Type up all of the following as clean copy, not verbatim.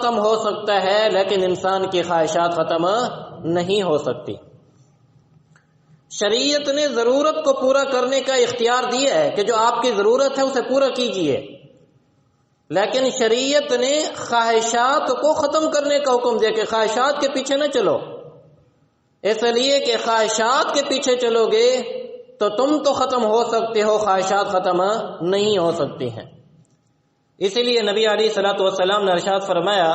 ختم ہو سکتا ہے لیکن انسان کی خواہشات ختم نہیں ہو سکتی۔ شریعت نے ضرورت کو پورا کرنے کا اختیار دیا ہے کہ جو آپ کی ضرورت ہے اسے پورا کیجئے، لیکن شریعت نے خواہشات کو ختم کرنے کا حکم دیا کہ خواہشات کے پیچھے نہ چلو، اس لیے کہ خواہشات کے پیچھے چلو گے تو تم تو ختم ہو سکتے ہو، خواہشات ختم نہیں ہو سکتی ہیں۔ اسی لیے نبی علیہ الصلوۃ والسلام نے ارشاد فرمایا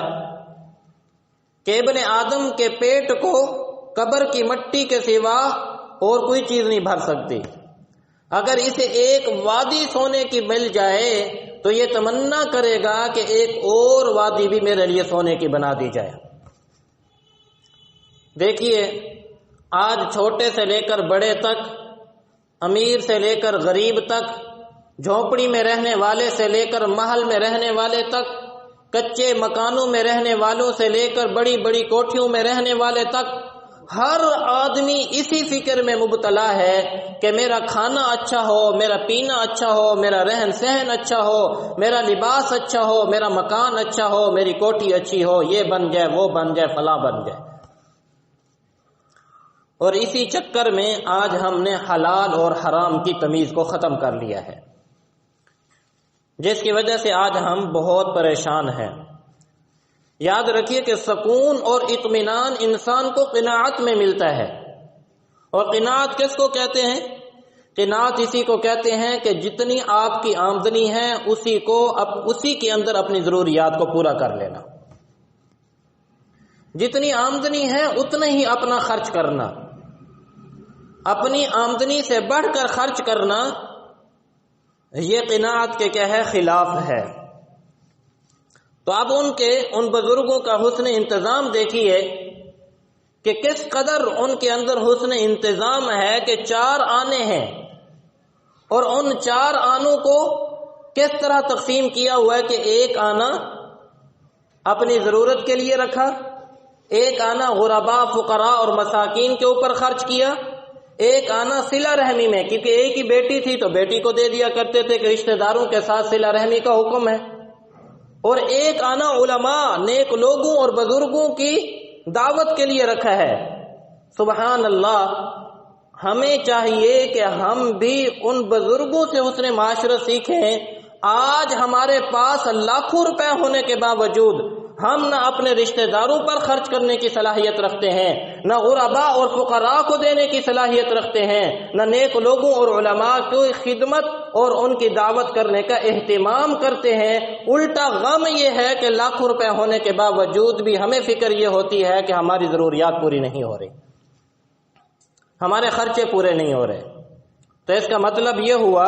کہ ابن آدم کے پیٹ کو قبر کی مٹی کے سوا اور کوئی چیز نہیں بھر سکتی، اگر اسے ایک وادی سونے کی مل جائے تو یہ تمنا کرے گا کہ ایک اور وادی بھی میرے لیے سونے کی بنا دی جائے۔ دیکھیے آج چھوٹے سے لے کر بڑے تک، امیر سے لے کر غریب تک، جھونپڑی میں رہنے والے سے لے کر محل میں رہنے والے تک، کچے مکانوں میں رہنے والوں سے لے کر بڑی بڑی کوٹھیوں میں رہنے والے تک، ہر آدمی اسی فکر میں مبتلا ہے کہ میرا کھانا اچھا ہو، میرا پینا اچھا ہو، میرا رہن سہن اچھا ہو، میرا لباس اچھا ہو، میرا مکان اچھا ہو، میری کوٹھی اچھی ہو، یہ بن جائے، وہ بن جائے، فلاں بن جائے۔ اور اسی چکر میں آج ہم نے حلال اور حرام کی تمیز کو ختم کر لیا ہے، جس کی وجہ سے آج ہم بہت پریشان ہیں۔ یاد رکھیے کہ سکون اور اطمینان انسان کو قناعت میں ملتا ہے، اور قناعت کس کو کہتے ہیں؟ قناعت اسی کو کہتے ہیں کہ جتنی آپ کی آمدنی ہے اسی کے اندر اپنی ضروریات کو پورا کر لینا، جتنی آمدنی ہے اتنا ہی اپنا خرچ کرنا، اپنی آمدنی سے بڑھ کر خرچ کرنا، یہ قناعت کے کیا ہے؟ خلاف ہے۔ تو اب ان بزرگوں کا حسن انتظام دیکھیے کہ کس قدر ان کے اندر حسن انتظام ہے کہ 4 آنے ہیں، اور ان 4 آنوں کو کس طرح تقسیم کیا ہوا ہے کہ ایک آنا اپنی ضرورت کے لیے رکھا، ایک آنا غرباء، فقراء اور مساکین کے اوپر خرچ کیا، ایک آنا صلہ رحمی میں، کیونکہ ایک ہی بیٹی تھی تو بیٹی کو دے دیا کرتے تھے کہ رشتہ داروں کے ساتھ صلہ رحمی کا حکم ہے، اور ایک آنا علماء، نیک لوگوں اور بزرگوں کی دعوت کے لیے رکھا ہے۔ سبحان اللہ، ہمیں چاہیے کہ ہم بھی ان بزرگوں سے حسن معاشرت سیکھیں۔ آج ہمارے پاس لاکھوں روپے ہونے کے باوجود ہم نہ اپنے رشتہ داروں پر خرچ کرنے کی صلاحیت رکھتے ہیں، نہ غرباء اور فقراء کو دینے کی صلاحیت رکھتے ہیں، نہ نیک لوگوں اور علماء کی خدمت اور ان کی دعوت کرنے کا اہتمام کرتے ہیں۔ الٹا غم یہ ہے کہ لاکھوں روپے ہونے کے باوجود بھی ہمیں فکر یہ ہوتی ہے کہ ہماری ضروریات پوری نہیں ہو رہی، ہمارے خرچے پورے نہیں ہو رہے۔ تو اس کا مطلب یہ ہوا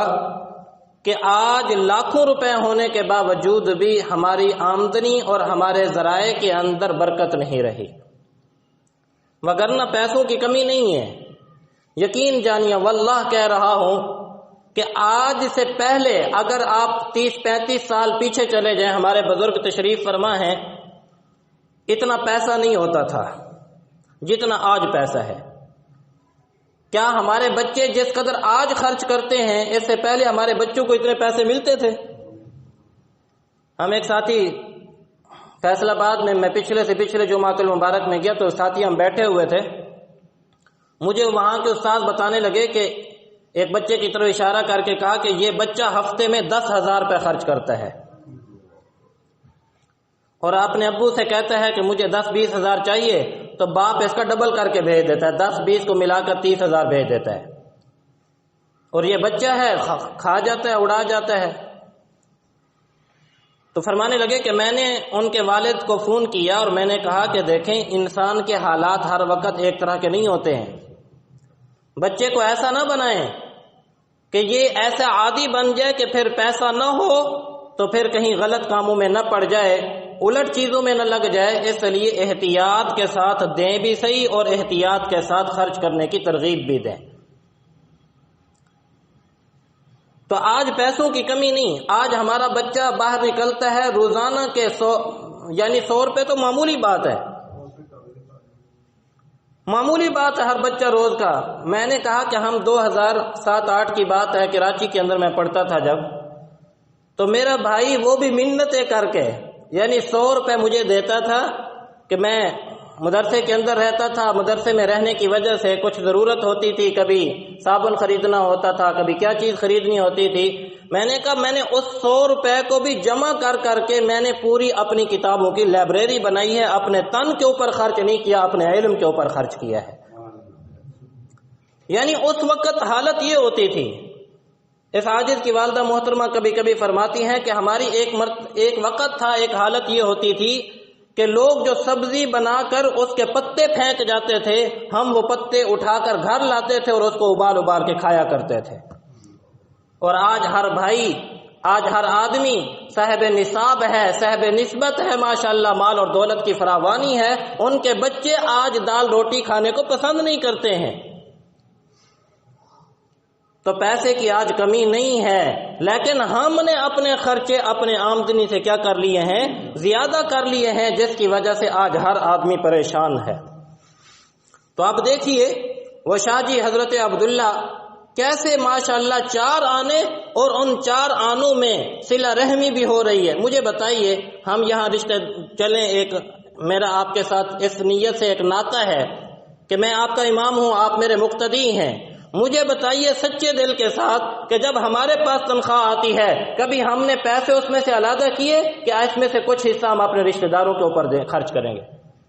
کہ آج لاکھوں روپے ہونے کے باوجود بھی ہماری آمدنی اور ہمارے ذرائع کے اندر برکت نہیں رہی، وگرنہ پیسوں کی کمی نہیں ہے۔ یقین جانیے، واللہ کہہ رہا ہوں کہ آج سے پہلے اگر آپ 30-35 سال پیچھے چلے جائیں، ہمارے بزرگ تشریف فرما ہیں، اتنا پیسہ نہیں ہوتا تھا جتنا آج پیسہ ہے۔ کیا ہمارے بچے جس قدر آج خرچ کرتے ہیں اس سے پہلے ہمارے بچوں کو اتنے پیسے ملتے تھے؟ ہم ایک ساتھی فیصل آباد میں، میں پچھلے جمعۃ المبارک میں گیا تو ساتھی ہم بیٹھے ہوئے تھے، مجھے وہاں کے استاد بتانے لگے کہ ایک بچے کی طرف اشارہ کر کے کہا کہ یہ بچہ ہفتے میں 10,000 روپے خرچ کرتا ہے، اور اپنے ابو سے کہتا ہے کہ مجھے 10-20 ہزار چاہیے، تو باپ اس کا ڈبل کر کے بھیج دیتا ہے، 10-20 کو ملا کر 30,000 بھیج دیتا ہے، اور یہ بچہ ہے کھا جاتا ہے، اڑا جاتا ہے۔ تو فرمانے لگے کہ میں نے ان کے والد کو فون کیا اور میں نے کہا کہ دیکھیں، انسان کے حالات ہر وقت ایک طرح کے نہیں ہوتے ہیں، بچے کو ایسا نہ بنائیں کہ یہ ایسا عادی بن جائے کہ پھر پیسہ نہ ہو تو پھر کہیں غلط کاموں میں نہ پڑ جائے، الٹ چیزوں میں نہ لگ جائے۔ اس لیے احتیاط کے ساتھ دیں بھی صحیح اور احتیاط کے ساتھ خرچ کرنے کی ترغیب بھی دیں۔ تو آج پیسوں کی کمی نہیں، آج ہمارا بچہ باہر نکلتا ہے روزانہ کے 100 روپے تو معمولی بات ہے، معمولی بات ہے ہر بچہ روز کا۔ میں نے کہا کہ ہم 2007-8 کی بات ہے، کراچی کے اندر میں پڑھتا تھا جب، تو میرا بھائی وہ بھی منتیں کر کے یعنی 100 روپے مجھے دیتا تھا کہ میں مدرسے کے اندر رہتا تھا، مدرسے میں رہنے کی وجہ سے کچھ ضرورت ہوتی تھی، کبھی صابن خریدنا ہوتا تھا، کبھی کیا چیز خریدنی ہوتی تھی۔ میں نے کہا میں نے اس 100 روپے کو بھی جمع کر کے میں نے پوری اپنی کتابوں کی لائبریری بنائی ہے، اپنے تن کے اوپر خرچ نہیں کیا، اپنے علم کے اوپر خرچ کیا ہے۔ یعنی اس وقت حالت یہ ہوتی تھی۔ اس عاجز کی والدہ محترمہ کبھی کبھی فرماتی ہیں کہ ہماری ایک وقت تھا، ایک حالت یہ ہوتی تھی کہ لوگ جو سبزی بنا کر اس کے پتے پھینک جاتے تھے، ہم وہ پتے اٹھا کر گھر لاتے تھے اور اس کو ابال کے کھایا کرتے تھے۔ اور آج ہر بھائی، آج ہر آدمی صاحب نصاب ہے، صاحب نسبت ہے، ماشاءاللہ مال اور دولت کی فراوانی ہے، ان کے بچے آج دال روٹی کھانے کو پسند نہیں کرتے ہیں۔ تو پیسے کی آج کمی نہیں ہے، لیکن ہم نے اپنے خرچے اپنے آمدنی سے کیا کر لیے ہیں؟ زیادہ کر لیے ہیں، جس کی وجہ سے آج ہر آدمی پریشان ہے۔ تو آپ دیکھیے وہ شاہ جی حضرت عبداللہ کیسے ماشاءاللہ 4 آنے، اور ان 4 آنوں میں صلہ رحمی بھی ہو رہی ہے۔ مجھے بتائیے، ہم یہاں رشتے چلیں، ایک میرا آپ کے ساتھ اس نیت سے ایک ناطہ ہے کہ میں آپ کا امام ہوں، آپ میرے مقتدی ہیں۔ مجھے بتائیے سچے دل کے ساتھ کہ جب ہمارے پاس تنخواہ آتی ہے، کبھی ہم نے پیسے اس میں سے علیحدہ کیے کہ اس میں سے کچھ حصہ ہم اپنے رشتہ داروں کے اوپر خرچ کریں گے،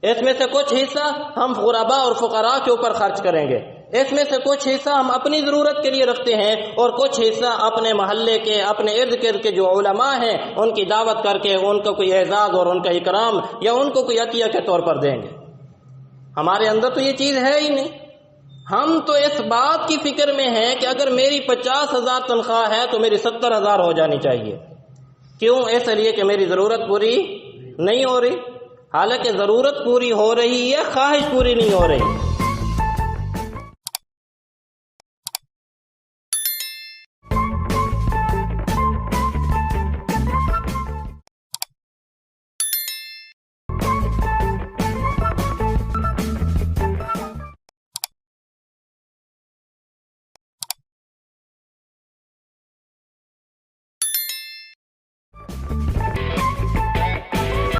اس میں سے کچھ حصہ ہم غرباء اور فقراء کے اوپر خرچ کریں گے، اس میں سے کچھ حصہ ہم اپنی ضرورت کے لیے رکھتے ہیں، اور کچھ حصہ اپنے محلے کے، اپنے ارد گرد کے جو علماء ہیں ان کی دعوت کر کے ان کو کوئی اعزاز اور ان کا اکرام یا ان کو کوئی عطیہ کے طور پر دیں گے۔ ہمارے اندر تو یہ چیز ہے ہی نہیں۔ ہم تو اس بات کی فکر میں ہیں کہ اگر میری 50,000 تنخواہ ہے تو میری 70,000 ہو جانی چاہیے۔ کیوں؟ اس لیے کہ میری ضرورت پوری نہیں ہو رہی، حالانکہ ضرورت پوری ہو رہی ہے، خواہش پوری نہیں ہو رہی۔